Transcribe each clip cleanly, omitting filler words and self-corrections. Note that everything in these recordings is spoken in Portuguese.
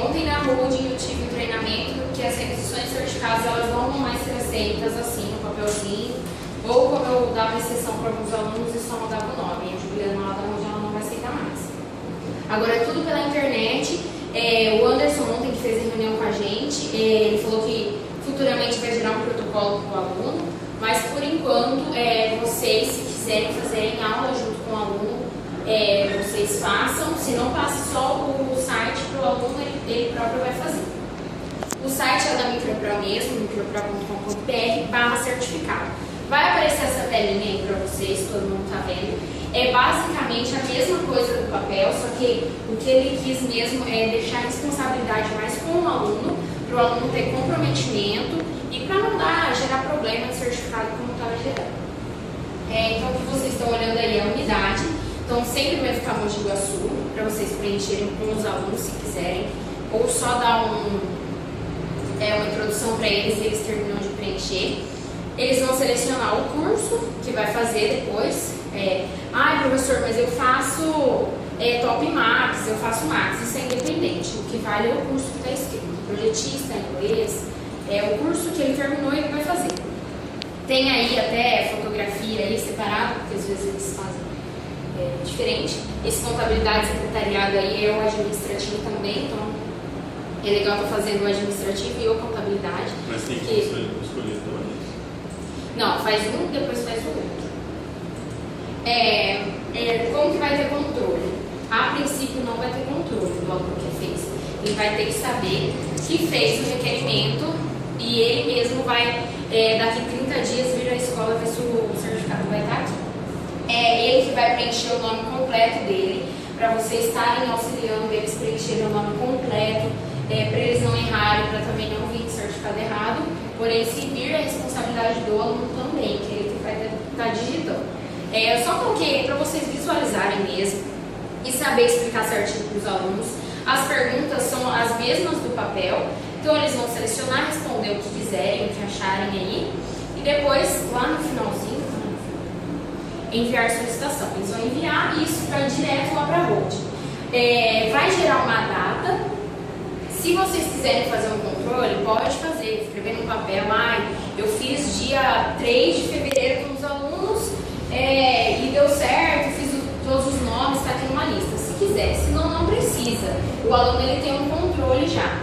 Ontem na holding eu tive um treinamento que as requisições de certificados elas não vão mais ser aceitas assim no papelzinho, ou como eu dava exceção para alguns alunos e só mandava o nome. A Juliana lá da holding ela não vai aceitar mais. Agora é tudo pela internet. O Anderson ontem que fez a reunião com a gente, ele falou que futuramente vai gerar um protocolo para o aluno, mas por enquanto vocês, se quiserem fazer aula junto com o aluno, vocês façam. Se não, passe só o site para o aluno, ele próprio vai fazer. O site é da Micropro mesmo, micropro.com.br/certificado. Vai aparecer essa telinha aí para vocês, todo mundo está vendo. É basicamente a mesma coisa do papel, só que o que ele quis mesmo é deixar a responsabilidade mais com o aluno, para o aluno ter comprometimento e para não gerar problema de certificado como estava gerando. Então o que vocês estão olhando aí é a unidade. Então sempre vai ficar Mogi Guaçu, para vocês preencherem com os alunos se quiserem, ou só dar uma introdução para eles e eles terminam de preencher. Eles vão selecionar o curso que vai fazer depois. Professor, mas eu faço Top Max, eu faço Max, isso é independente. O que vale é o curso que está escrito. Projetista, inglês, o curso que ele terminou ele vai fazer. Tem aí até fotografia aí separado, porque às vezes eles fazem diferente. Esse contabilidade e secretariado aí é o administrativo também, então é legal estar fazendo o administrativo e o contabilidade. Mas tem que escolher dois? Não, faz um, depois faz o outro. Como que vai ter controle? A princípio não vai ter controle do aluno que fez. Ele vai ter que saber que fez o requerimento e ele mesmo vai, daqui 30 dias, vir à escola ver se o certificado vai estar aqui. Ele que vai preencher o nome completo dele, para vocês estarem auxiliando eles preencherem o nome completo, para eles não errarem, para também não vir certificado errado, porém se vir a responsabilidade do aluno também, que ele que vai estar digitando. Eu só coloquei para vocês visualizarem mesmo e saber explicar certinho para os alunos. As perguntas são as mesmas do papel, então eles vão selecionar, responder o que quiserem, o que acharem aí, e depois, lá no finalzinho, enviar solicitação. Eles vão enviar isso para direto lá para a holding. Vai gerar uma data. Se vocês quiserem fazer um controle, pode fazer, escrever no papel. Eu fiz dia 3 de fevereiro com os alunos e deu certo, fiz todos os nomes, está aqui numa lista. Se quiser, senão não precisa. O aluno ele tem um controle já.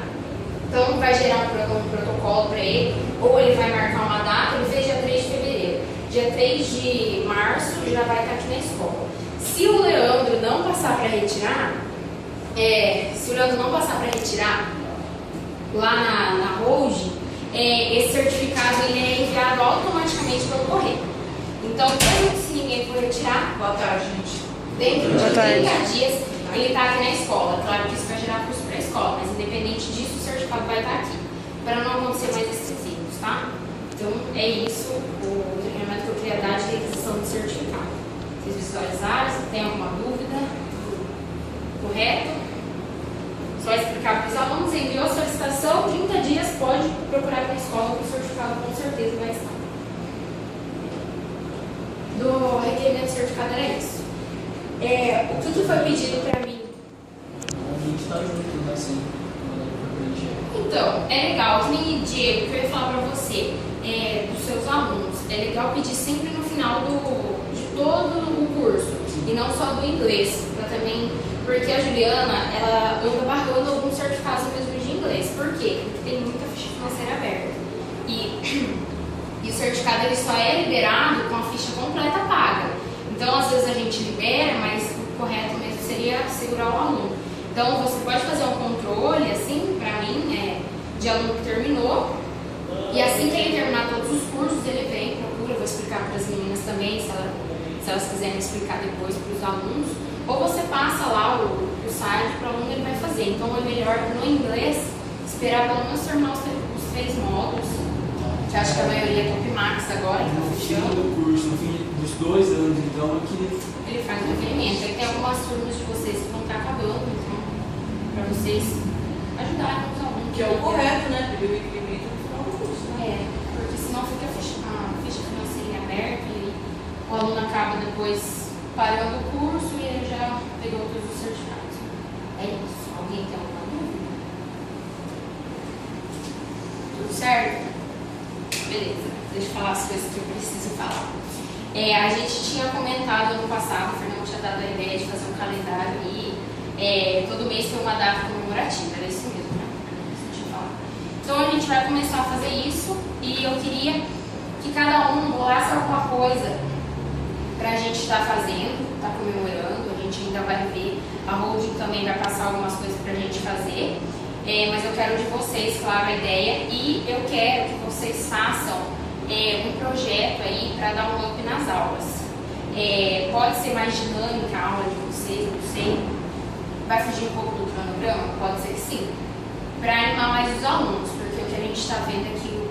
Então vai gerar um protocolo para ele, ou ele vai marcar uma data. Ele fez dia 3 de fevereiro. Dia 3 de março já vai estar aqui na escola. Se o Leandro não passar para retirar, lá na holding, esse certificado ele é enviado automaticamente pelo correio. Então, se ninguém for retirar, boa tarde, gente. Dentro de 30 dias ele está aqui na escola. Claro que isso vai gerar custo para a escola, mas independente disso, o certificado vai estar aqui, para não acontecer mais esses erros, tá? Então, é isso o treinamento que eu queria dar de requisição de certificado. Vocês visualizaram? Se tem alguma dúvida? Correto? Só explicar para os alunos, enviou a solicitação, 30 dias pode procurar para a escola, que o certificado com certeza vai estar. Do requerimento de certificado era isso. O que foi pedido para mim? A gente está junto, né? Assim, então, é legal, que nem Diego, que eu ia falar para você, dos seus alunos, é legal pedir sempre no final de todo o curso, e não só do inglês, porque a Juliana, ela anda barrando alguns certificados mesmo de inglês. Por quê? Porque tem muita ficha financeira aberta. E o certificado ele só é liberado com a ficha completa paga. Então, às vezes a gente libera, mas o correto mesmo seria segurar o aluno. Então, você pode fazer um controle, assim, para mim, de aluno que terminou. E assim que ele terminar todos os cursos, ele vem, procura, vou explicar para as meninas também, se elas quiserem explicar depois para os alunos. Ou você passa lá o site para o aluno, ele vai fazer. Então, é melhor, no inglês, esperar pelo menos terminar os 3 módulos. Que acho que a maioria é Top Max agora, que está fechando. No curso, no fim dos 2 anos, então, ele faz o requerimento. Aí tem algumas turmas de vocês que vão estar acabando, então, para vocês ajudarem os alunos. Que é o correto, né? Porque o requerimento no final do curso. Porque senão fica a ficha financeira aberta e o aluno acaba depois parando o curso e ele já pegou todos os certificados. É isso. Alguém tem alguma dúvida? tudo certo? Beleza, deixa eu falar as coisas que eu preciso falar. A gente tinha comentado ano passado, o Fernando tinha dado a ideia de fazer um calendário e todo mês tem uma data comemorativa, era isso mesmo, né? Deixa eu falar. Então a gente vai começar a fazer isso e eu queria que cada um bolasse alguma coisa pra gente estar fazendo, estar comemorando. A gente ainda vai ver, a holding também vai passar algumas coisas pra gente fazer. Mas eu quero de vocês, claro, a ideia, e eu quero que vocês façam um projeto aí para dar um up nas aulas. Pode ser mais dinâmica a aula de vocês, não sei. Vai fugir um pouco do cronograma? Pode ser que sim. Para animar mais os alunos, porque o que a gente está vendo é que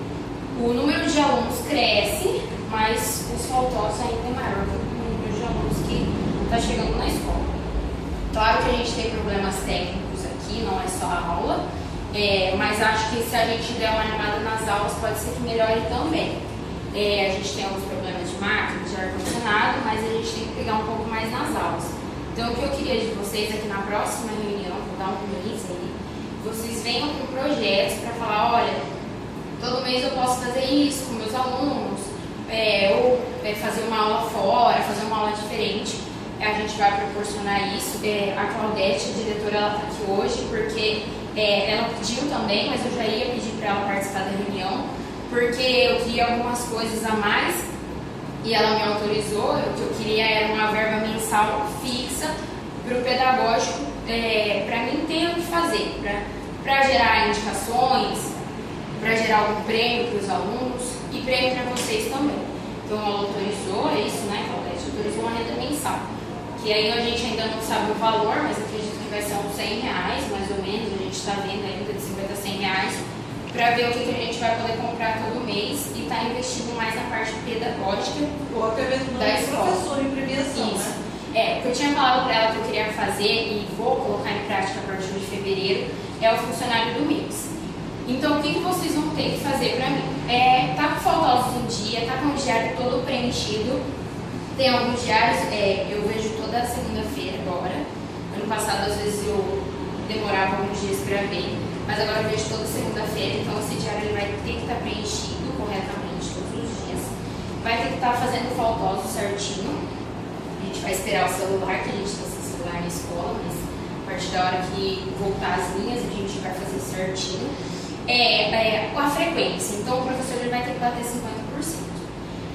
o número de alunos cresce, mas os faltosos ainda é maior que o número de alunos que está chegando na escola. Claro que a gente tem problemas técnicos aqui, não é só a aula, mas acho que se a gente der uma animada nas aulas, pode ser que melhore também. A gente tem alguns problemas de máquina, de ar-condicionado, mas a gente tem que pegar um pouco mais nas aulas. Então, o que eu queria de vocês é que na próxima reunião, vou dar um mês aí, vocês venham com projetos para falar, olha, todo mês eu posso fazer isso com meus alunos, ou fazer uma aula fora, fazer uma aula diferente. A gente vai proporcionar isso. A Claudete, a diretora, ela está aqui hoje porque ela pediu também, mas eu já ia pedir para ela participar da reunião, porque eu queria algumas coisas a mais e ela me autorizou. O que eu queria era uma verba mensal fixa para o pedagógico, para mim ter o que fazer, para gerar indicações, para gerar algum prêmio para os alunos e prêmio para vocês também. Então ela autorizou, é isso, né, Claudete? Autorizou uma renda mensal. Que aí a gente ainda não sabe o valor, mas acredito que vai ser uns R$100, mais ou menos. A gente está vendo ainda de 50 a 100 reais, para ver o que a gente vai poder comprar todo mês e estar investindo mais na parte pedagógica Ou até mesmo da escola. professor em premiação, Isso. né? O que eu tinha falado para ela que eu queria fazer e vou colocar em prática a partir de fevereiro é o funcionário do mês. Então, o que vocês vão ter que fazer para mim? Tá com faltosos um dia, tá com o diário todo preenchido. Tem alguns diários, eu vejo toda segunda-feira agora. Ano passado, às vezes, eu demorava alguns dias para ver, mas agora eu vejo toda segunda-feira. Então, esse diário ele vai ter que estar preenchido corretamente todos os dias. Vai ter que estar fazendo faltoso certinho. A gente vai esperar o celular, que a gente está sem celular na escola, mas a partir da hora que voltar as linhas, a gente vai fazer certinho. A frequência. Então, o professor ele vai ter que bater 50%.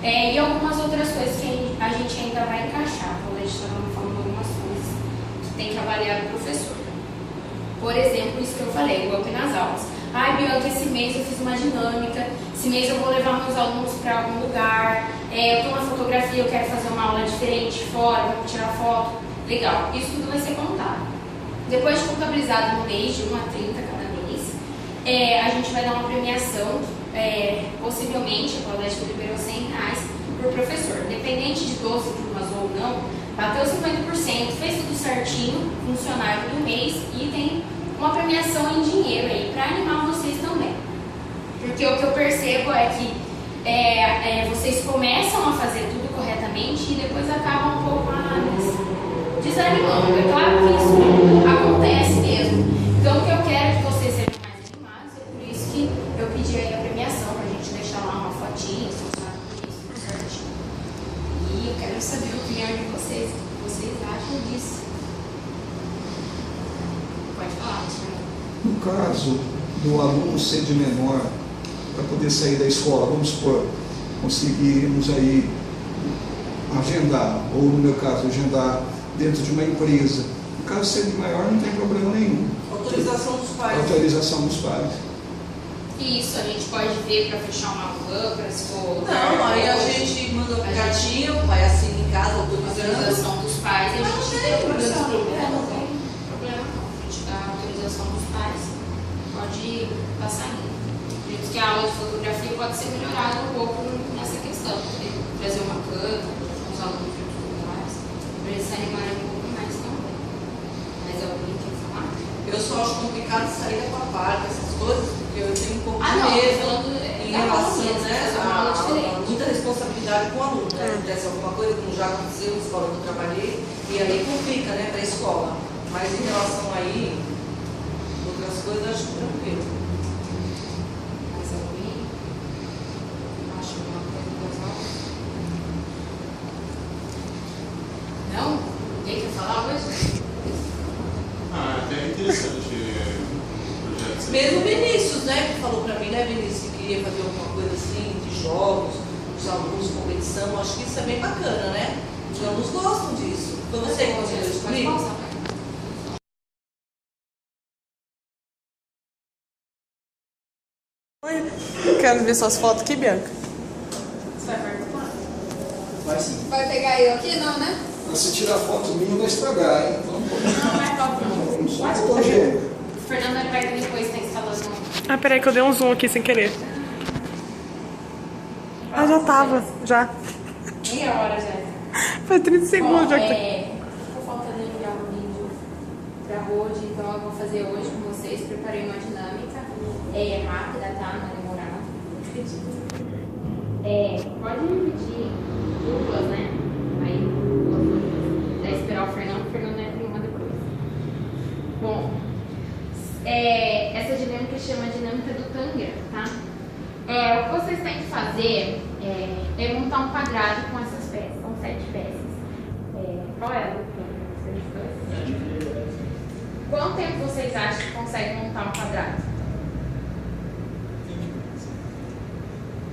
E algumas outras coisas que a gente ainda vai encaixar. A gente estava falando algumas coisas que tem que avaliar o professor. Por exemplo, isso que eu falei, o up nas aulas. Ai, Bianca, esse mês eu fiz uma dinâmica, esse mês eu vou levar meus alunos para algum lugar, eu tenho uma fotografia, eu quero fazer uma aula diferente fora, vou tirar foto. Legal, isso tudo vai ser contado. Depois de contabilizado no mês, de 1 a 30 cada mês, a gente vai dar uma premiação. Possivelmente, a Claudete liberou R$100 por professor, independente de 12 turmas ou não, bateu 50%, fez tudo certinho, funcionário do mês, e tem uma premiação em dinheiro aí para animar vocês também. Porque o que eu percebo é que vocês começam a fazer tudo corretamente e depois acabam um pouco desanimando. É claro que isso acontece mesmo. Então, o que eu quero é que vocês sejam mais animados, é por isso que eu pedi aí a premiação, pra gente deixar lá uma fotinha, funcionar tudo isso tudo certinho. E eu quero saber a opinião de vocês, o que vocês acham disso. Pode falar, Tiago. No caso do aluno ser de menor, para poder sair da escola, vamos supor, conseguirmos aí agendar, ou no meu caso, agendar dentro de uma empresa. No caso, ser de maior não tem problema nenhum. Autorização dos pais. Autorização dos pais. Isso, a gente pode ver para fechar uma van, para se for. Não, aí a gente manda o aplicativo, o pai assina em casa, A autorizando. autorização dos pais, a gente Não tem tem problema. problema. Não tem problema não. A gente dá a autorização dos pais, pode estar saindo. Acredito que a aula de fotografia pode ser melhorada um pouco nessa questão, trazer uma câmera, os alunos de outros lugares, para eles se animarem um pouco mais também. Mas alguém quer falar? Eu só acho complicado sair da paparca, essas coisas, porque eu tenho um pouco de Não, medo falando em da relação, aula, né, fazer uma aula diferente. muita responsabilidade com o aluno, né? Acontece alguma coisa, como já aconteceu na escola que eu trabalhei, e aí complica, né, para a escola. Mas em relação aí, outras coisas, acho tranquilo. Mais alguém? jogos, os alunos de competição, eu acho que isso é bem bacana, né? Os alunos gostam disso. Foi você que conseguiu isso comigo? Quero ver suas fotos aqui, Bianca. Você vai participar? Vai sim. Vai pegar eu aqui, não, né? Mas se tirar foto minha, vai estragar, hein? Então, Não, vai top, não. só fotogênico. O Fernando vai depois tá instalando. Ah, peraí que eu dei um zoom aqui sem querer. Ah, já tava, já. Meia hora já. Foi 30 segundos já que... Tô faltando enviar um vídeo pra hoje, então eu vou fazer hoje com vocês. Preparei uma dinâmica rápida, tá? Não é demorada. Pode dividir duas, né? Aí, daí esperar o Fernando entra uma depois. Bom, essa dinâmica chama dinâmica do Tanger, tá? O que vocês têm que fazer é montar um quadrado com essas peças. São 7 peças. Qual é a luta? Vocês dois? Quanto tempo vocês acham que conseguem montar um quadrado?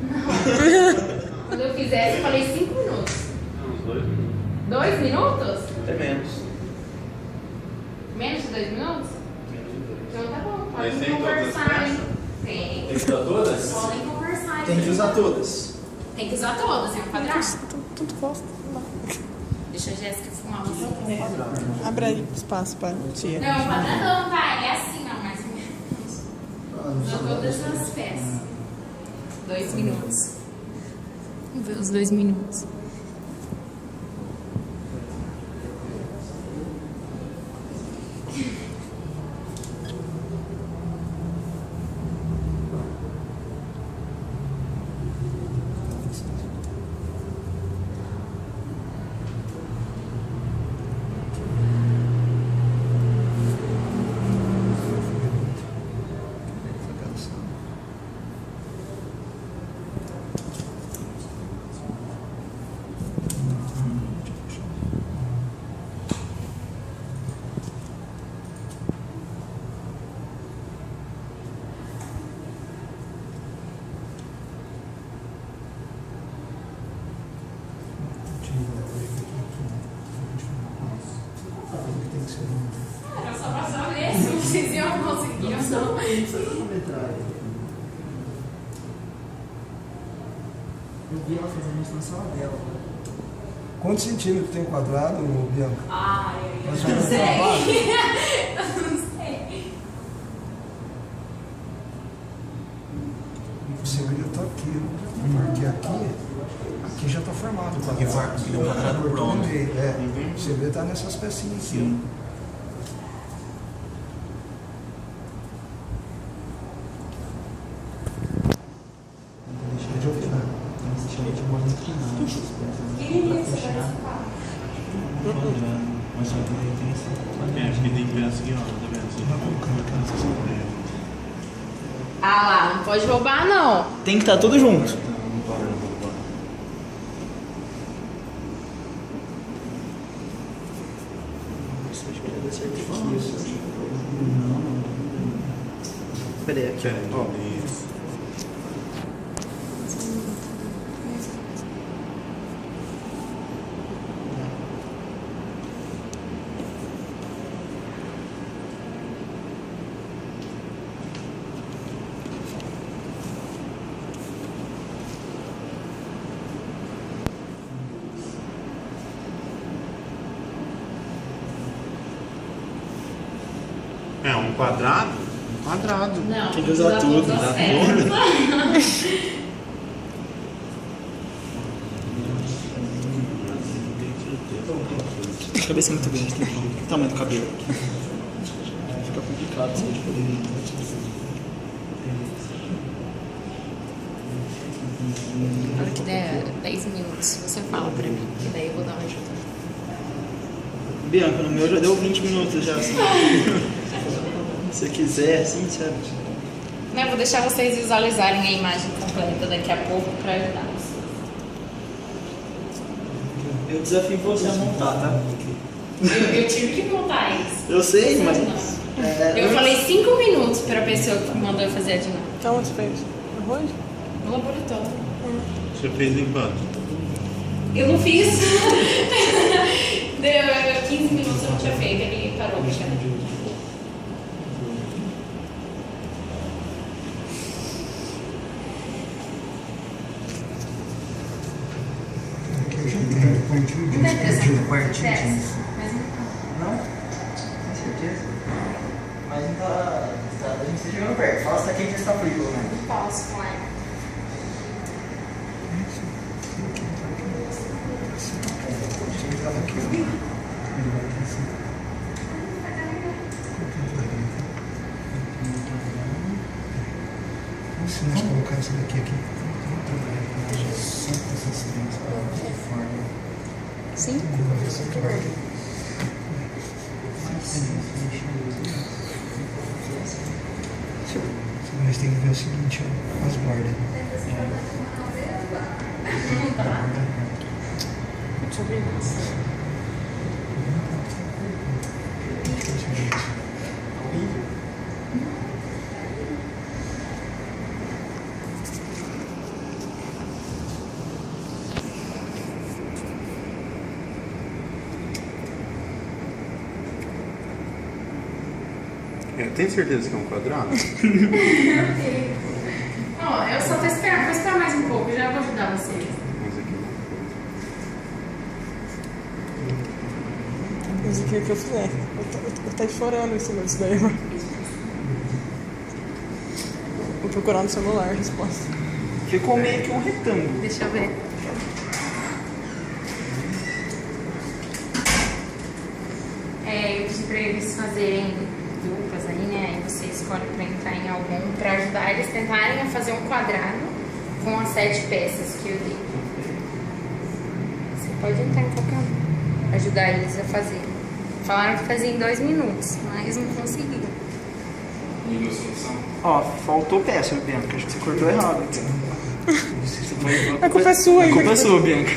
Não. Quando eu fizesse, eu falei 5 minutos. Uns 2 minutos. 2 minutos? Até menos. Menos de 2 minutos? Menos de 2. Então tá bom, Mas podem tem todas as conversar. peças? Tem. Tem que usar todas? Podem conversar. Tem que usar todas. Tem que usar todas, é um quadrado. Tudo posto. Deixa a Jéssica fumar uma. Abre aí espaço para tia. Não, um quadradão, tá? É assim, não, mais ou menos. Usou todas as peças. 2 minutos. Vamos ver os 2 minutos. Era só pra saber se vocês iam conseguir ou não. Eu vi ela fazendo isso na sala dela. Quantos centímetros tem o quadrado, Bianca? Ah, eu Mas não vai sei. pra baixo? Eu não sei. O segredo está aqui, porque aqui já está formado. Aqui é um quadrado pronto. O segredo está nessas pecinhas aqui. Sim. Deixa eu ver, né? Queria você participar. Mas só que tem esse. Acho que tem que ver assim, ó. Tá vendo? Você tá colocando aquela sensação. Ah lá, não pode roubar não. Tem que estar tudo junto. Peraí, aqui, ó. Isso. É um quadrado? Um quadrado. Não, Tem que usar tudo, todas as dá peças. A cabeça é muito grande, tem que ver o tamanho do cabelo. Fica complicado isso aí. Na hora que der 10 minutos, você fala pra mim, que daí eu vou dar uma ajuda. Bianca, no meu já deu 20 minutos já, assim. Se você quiser, assim, sabe? Eu vou deixar vocês visualizarem a imagem completa daqui a pouco pra ajudar vocês. Eu desafio você a montar, tá? Eu tive que montar isso. Eu sei, mas... Eu falei 5 minutos pra pessoa que mandou eu fazer a dinâmica. Então, onde fez? Arroz? No laboratório. Você fez em quanto? Eu não fiz. Deu 15 minutos eu não tinha feito, ele parou. Não dá impressão que desce, mas não. Não? Tem certeza? Mas não tá. A gente tá chegando perto. Fala se tá quente ou se tá frio, né? Não posso, claro. Se nós colocar isso daqui aqui, só com essas três formas. Sim? Mas tem que ver o seguinte, ó, as bordas. Deixa eu ver isso. Tem certeza que é um quadrado? Ó, eu só tô esperando, vou esperar mais um pouco, já vou ajudar vocês. Mas aqui Mas o que eu fizer? Eu tô chorando em cima disso daí, mano. Vou procurar no celular a resposta. Ficou meio que um retângulo. Deixa eu ver. Eu pedi pra eles fazerem duplas aí, né? Aí você escolhe pra entrar em algum, pra ajudar eles tentarem a fazer um quadrado com as 7 peças que eu dei. Você pode entrar em qualquer um, ajudar eles a fazer. Falaram que fazia em 2 minutos, mas não conseguiram. Ó, faltou peça, Bianca. Acho que você cortou errado. A culpa é sua, A hein? culpa é sua, Bianca.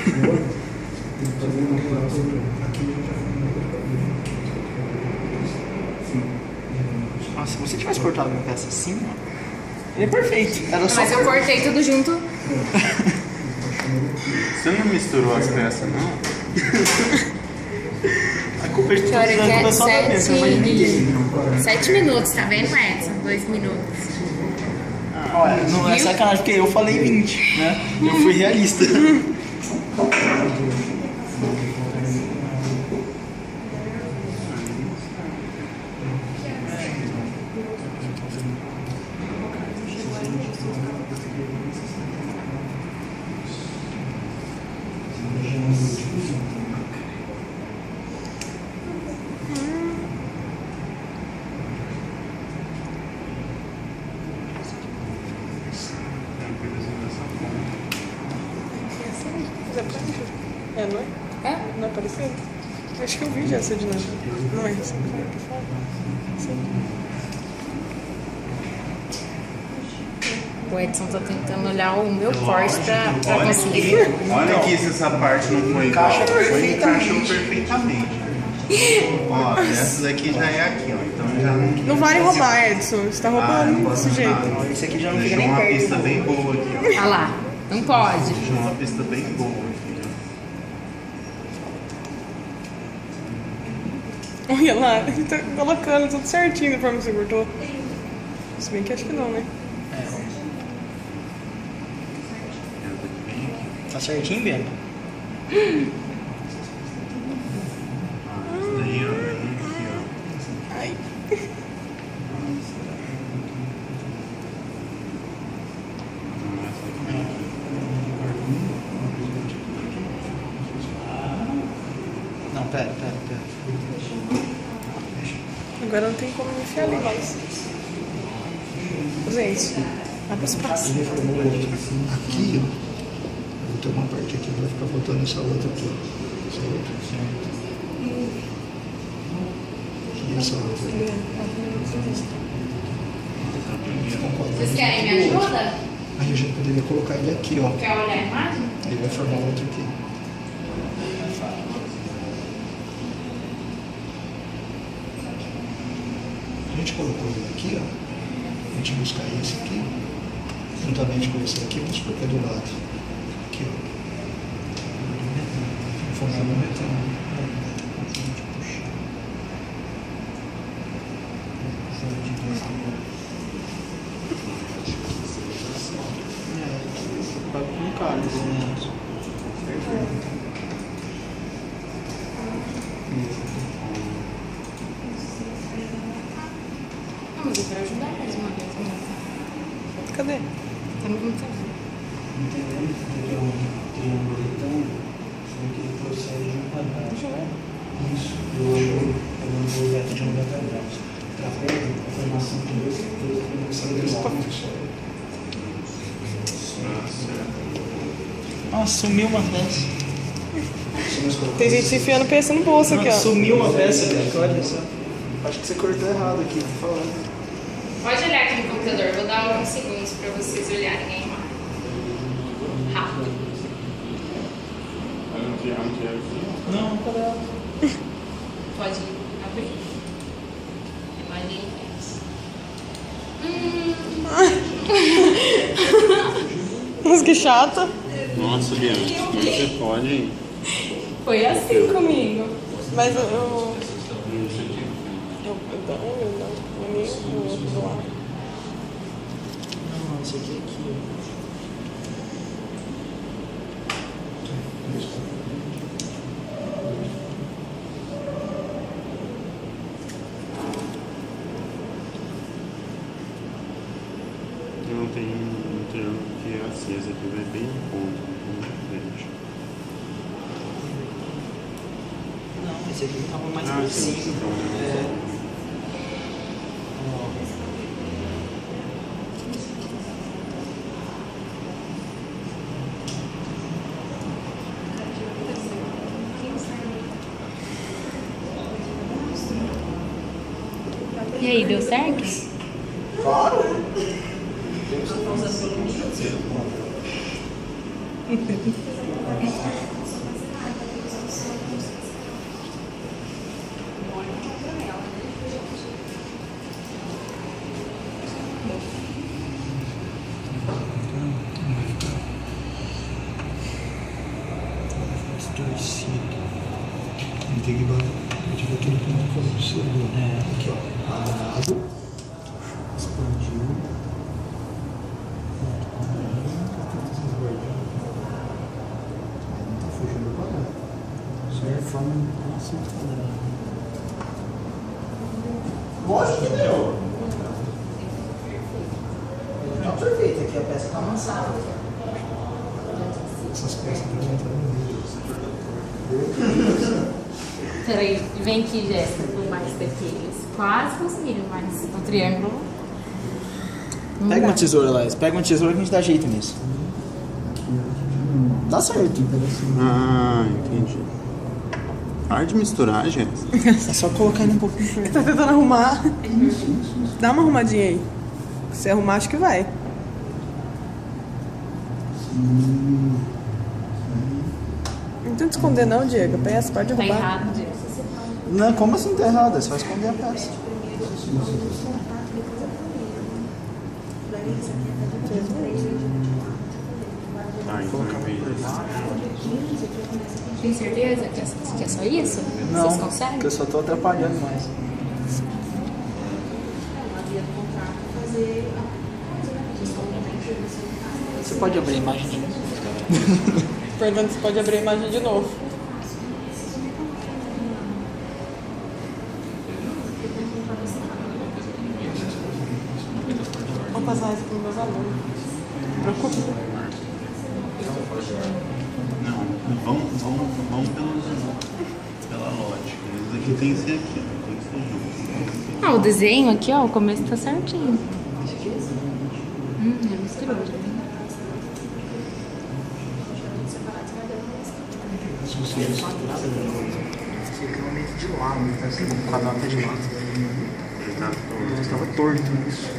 Nossa, se você tivesse cortado uma peça assim, ó, ele é perfeito. Era só Mas eu cortei tudo junto. Você não misturou as peças, não? A culpa é de Que todos, hora que a culpa é? é só da Bianca, mas ninguém. 7 minutos, tá vendo, Edson? 2 minutos. Olha, não é Viu? sacanagem, porque eu falei 20, né? Eu fui realista. É, não é? É? Não é parecido? Acho que eu vi já essa dinâmica. Não é isso? Sim. O Edson tá tentando olhar o meu corte pra conseguir. Olha aqui se essa parte não foi igual. Encaixou perfeitamente. Ó, essa daqui já é aqui, ó. Então já não. Não vale roubar, Edson. Você tá roubando desse jeito. Ó, esse aqui já não fica Deixou nem uma perto. pista bem boa aqui, ó. Ah lá, não pode. Deixou uma pista bem boa aqui, ó. Olha lá, ele tá colocando tudo certinho da forma que você cortou. Se bem que acho que não, né? Tá certinho, Bianca? Isso daí, ó. Aqui, ó. Ai. Não, pera. Agora não tem como me enfiar ali mais. Gente, abre espaço. Aqui, ó. Vou ter uma parte aqui, vai ficar faltando essa outra aqui, ó. Essa outra. E essa outra aqui. Fica um quadrado. Vocês querem me ajuda? Aí a gente poderia colocar ele aqui, ó. Quer olhar a imagem? Ele vai formar outro aqui. A gente colocou ele aqui, ó. A gente buscar esse aqui, juntamente com esse aqui, vamos supor que é do lado. Aqui, ó. Formando um retângulo. Vai com cálice, né? Não, mas eu quero ajudar mais uma vez. Cadê? Tá no computador. Triângulo retângulo, que ele procede de um quadrado. Deixa eu ver. Isso, eu ando reto de 90 graus. Trapézio, a formação de dois triângulos. Nossa, sumiu uma peça. Tem gente enfiando peça no bolso aqui, ó. Sumiu uma peça, Beto, olha só. Acho que você cortou errado aqui, tô falando. Pode olhar aqui no computador, vou dar alguns segundos pra vocês olharem a imagem. Rápido. Não, para. Pode abrir. Imagem impressa. Mas que chata. Nossa, Bianca, como você pode? Foi assim comigo. Mas eu não. Não, esse aqui é aqui, ó. Não tem um triângulo que é assim, esse aqui vai bem no ponto, muito verde. Não, esse aqui tava mais Ah, por sim, cima. então, E aí, deu certo? Claro! Tem que bater aquele ponto que você viu. Aqui, ó. Parado. Expandiu. Não tá fugindo do quadrado. Certo? Forma um quadrado. Lógico que deu. Tá perfeito, aqui a peça tá amassada. Essas peças aqui vão entrar no vídeo. Peraí, vem aqui, Jéssica, por mais daqueles. Quase conseguiram, mas o triângulo. não Pega dá. uma tesoura lá, pega uma tesoura que a gente dá jeito nisso. Dá certo. Ah, entendi. Para de misturar, gente. É só colocar ele um pouquinho pra Tá tentando arrumar. Dá uma arrumadinha aí. Se arrumar, acho que vai. Não tenta esconder não, Diego. A peça pode Tá derrubar. errado, Jéssica. Não, como assim tá errado? É só esconder a peça. Ah, então eu vi. Tem certeza que é só isso? Não, Vocês conseguem? porque eu só tô atrapalhando mais. Você pode abrir a imagem de novo? Perguntando se pode abrir a imagem de novo. Vou passar isso para os meus alunos. Não preocupe. Não, vamos pela lógica. Esse aqui tem que ser aqui, tem que ser junto. Ah, o desenho aqui, ó, o começo tá certinho. É misterioso. Você realmente de lado, tá assim, o quadrado tá de lado. Ele tá todo. Estava torto isso.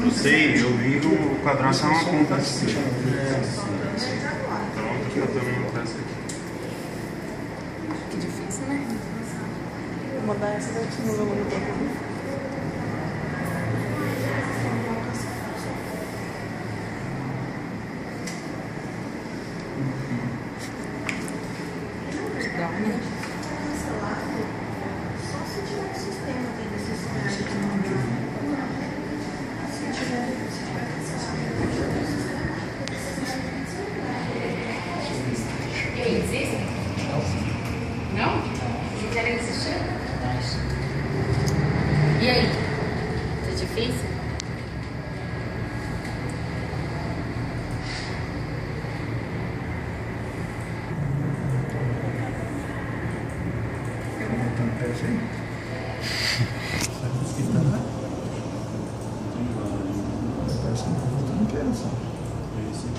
Eu sei, eu vi o quadrado é uma conta assim. Pronto, que eu também não peço aqui. Que difícil, né? Vou mandar essa daqui no meu monitor.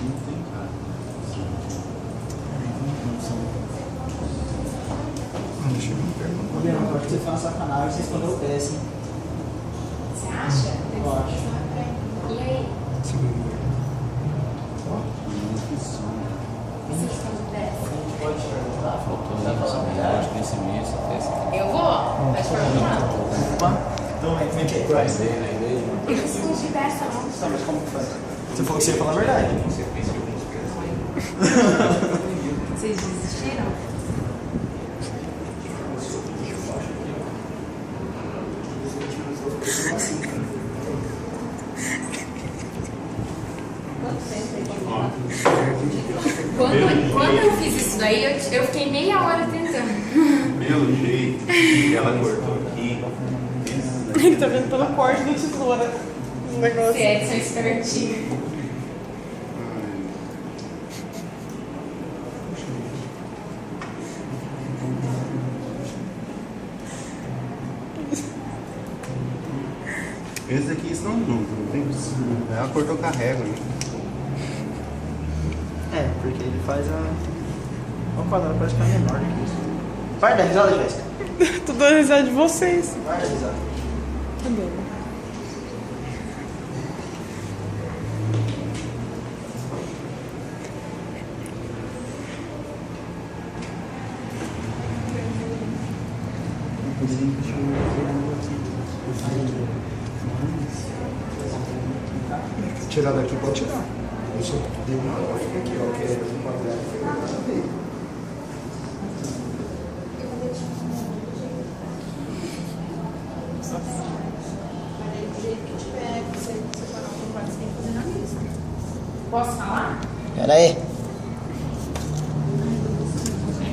não tem cara. Deixa eu me perguntar. Leandro, eu acho que você faz uma sacanagem, você escondeu o PS, hein? Você acha? Eu acho. E aí? Segundo. Não funciona. E se esconde o pé? Pode perguntar. Faltou de conhecimento, Eu vou? Pode perguntar. Opa. Então, como é que é? faz dele, né? Eu não escondi dessa, não. Tá, mas como que faz? Você falou que você ia falar a verdade. Vocês desistiram? Quando eu fiz isso daí, eu fiquei meia hora tentando. Pelo jeito, ela cortou aqui. Ele tá vendo pelo corte da tesoura. O negócio. Você é espertinho. Esses aqui estão juntos, não tem possível. Ela cortou com a régua. Né? É, porque ele faz a... O quadrado parece que é menor do que isso. Vai dar risada, Jéssica. Tô dando risada de vocês. Vai dar risada. Tá bom. Tirar daqui, pode tirar. Eu só dei uma lógica aqui, ó, que é um quadrado. Posso falar? Pera aí.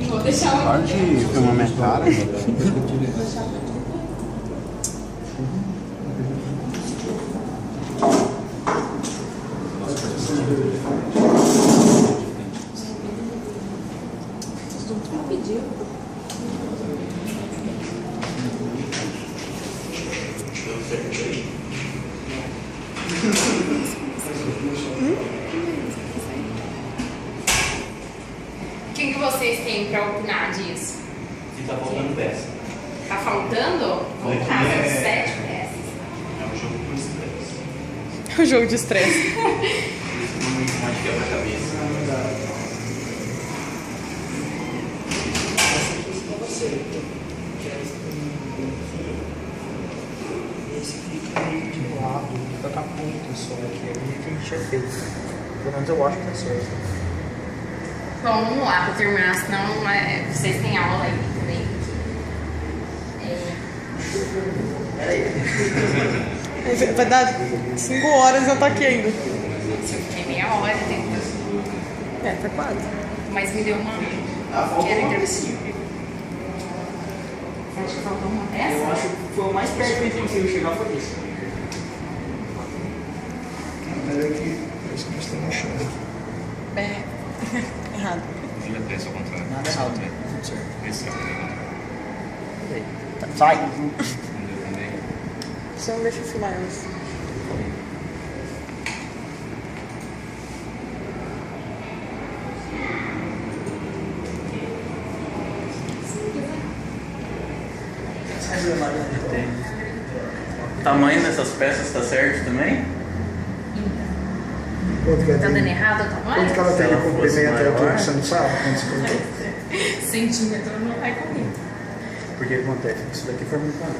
Vou deixar o. Pode filmar minha cara. Pediu. O que vocês têm para opinar disso? Se tá faltando peça. Tá faltando? Vou Aqui caso é- 7 peças. É um jogo com estresse. É um jogo de estresse. Uma de quebra-cabeça. Esse fica meio de lado, fica com a ponta só aqui. É o que a gente tinha feito. Pelo menos eu acho que tá certo. Bom, vamos lá para terminar, senão vocês têm aula aí também. Vai dar 5 horas e eu tô aqui ainda. Se eu fiquei meia hora tentando. É, tá quase. Mas me deu uma. Quero entrevista. Você acha que faltou uma peça? Eu acho que foi o mais perto que a gente conseguiu chegar foi isso. Pera aqui, parece que está no chão. É. Errado. Vira a peça ao contrário. Nada errado. Tudo certo. Esse é o legal. Sai. Você não deixa eu filmar elas. O tamanho dessas peças tá certo também? Quanto que Tá dando ela tem? errado o Quanto tamanho? que ela tem de ela fosse comprimento aqui? maior. Você não sabe quanto você colocou? Centímetro não vai comigo. Porque acontece, isso daqui foi muito bom.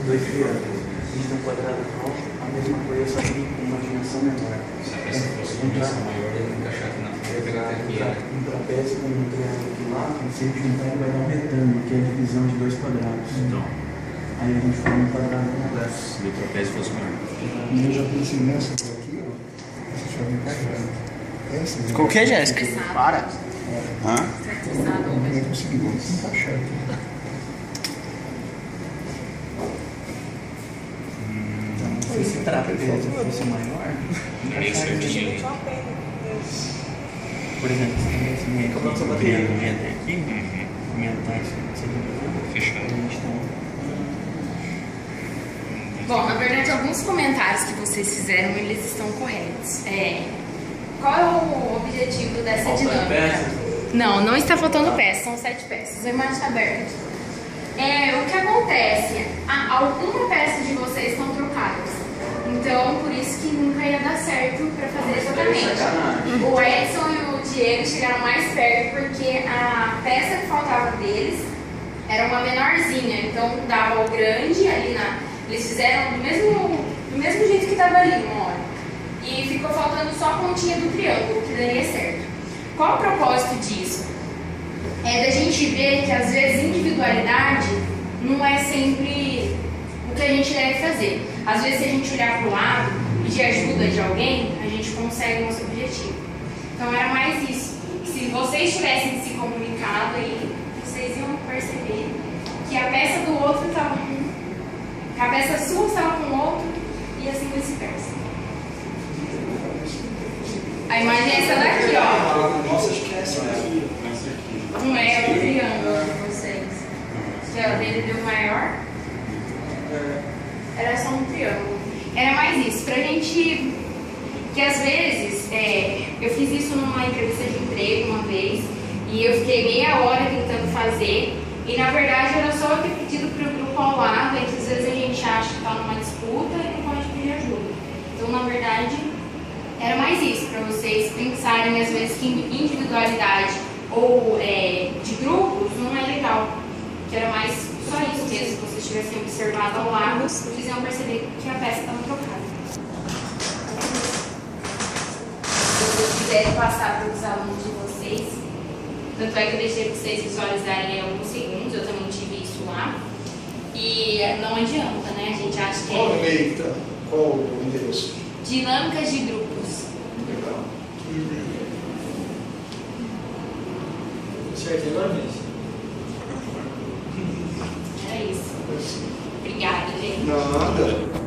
Dois triângulos. Eles dão um quadrado alto, a mesma coisa, só que com uma dimensão menor. Se a peça fosse uma dimensão maior, ele ia encaixar aqui na frente, pegar até aqui. Um trapézio com um triângulo aqui lá, e se ele juntar ele vai dar um retângulo, que é a divisão de dois quadrados. Então, Aí a gente forma um quadrado completo. se o trapézio fosse maior. E eu já pensei nessa por aqui, ó. Essa chave encaixada. Essa. Ficou o que, Jéssica? Para. Hã? Não vai conseguir encaixar aqui. Se esse trapézio fosse maior, Meio certinho ali. por exemplo, se tem esse meio aqui, o triângulo vinha até aqui, vinha até esse Fechado. a gente tem Bom, na verdade, alguns comentários que vocês fizeram, eles estão corretos. qual é o objetivo dessa Faltando dinâmica? peças? Não está faltando peças, são 7 peças. A imagem está aberta. O que acontece? Alguma peça de vocês estão trocadas. Então, por isso que nunca ia dar certo para fazer exatamente. O Edson e o Diego chegaram mais perto porque a peça que faltava deles era uma menorzinha. Então, dava o grande ali eles fizeram do mesmo jeito que estava ali uma hora. E ficou faltando só a pontinha do triângulo, que daria certo. Qual o propósito disso? É da gente ver que às vezes individualidade não é sempre o que a gente deve fazer. Às vezes, se a gente olhar para o lado e pedir ajuda de alguém, a gente consegue o nosso objetivo. Então era mais isso. Se vocês tivessem se comunicado aí, vocês iam perceber que a peça do outro estava com a peça sua estava com o outro e assim vice-versa. A imagem é essa daqui, ó. Nossa, acho que é essa daqui. Não é o triângulo de vocês. Que a dele deu maior. Era só um triângulo. Era mais isso, pra gente. Que às vezes, eu fiz isso numa entrevista de emprego uma vez, e eu fiquei meia hora tentando fazer, e na verdade era só eu ter pedido pro grupo ao lado, que às vezes a gente acha que tá numa disputa e não pode pedir ajuda. Então, na verdade, era mais isso, para vocês pensarem às vezes que individualidade ou de grupos não é legal. Que era mais só isso mesmo, se vocês tivessem observado ao lado, vocês iam perceber que a peça estava trocada. Se vocês quiserem passar para os alunos de vocês, tanto é que eu deixei para vocês visualizarem em alguns segundos, eu também tive isso lá. E não adianta, né? A gente acha que Qual o e-mail, tá? Qual o endereço? Dinâmicas de grupos. Legal. Certo, agora mesmo. Era isso. Obrigada, gente. Nada.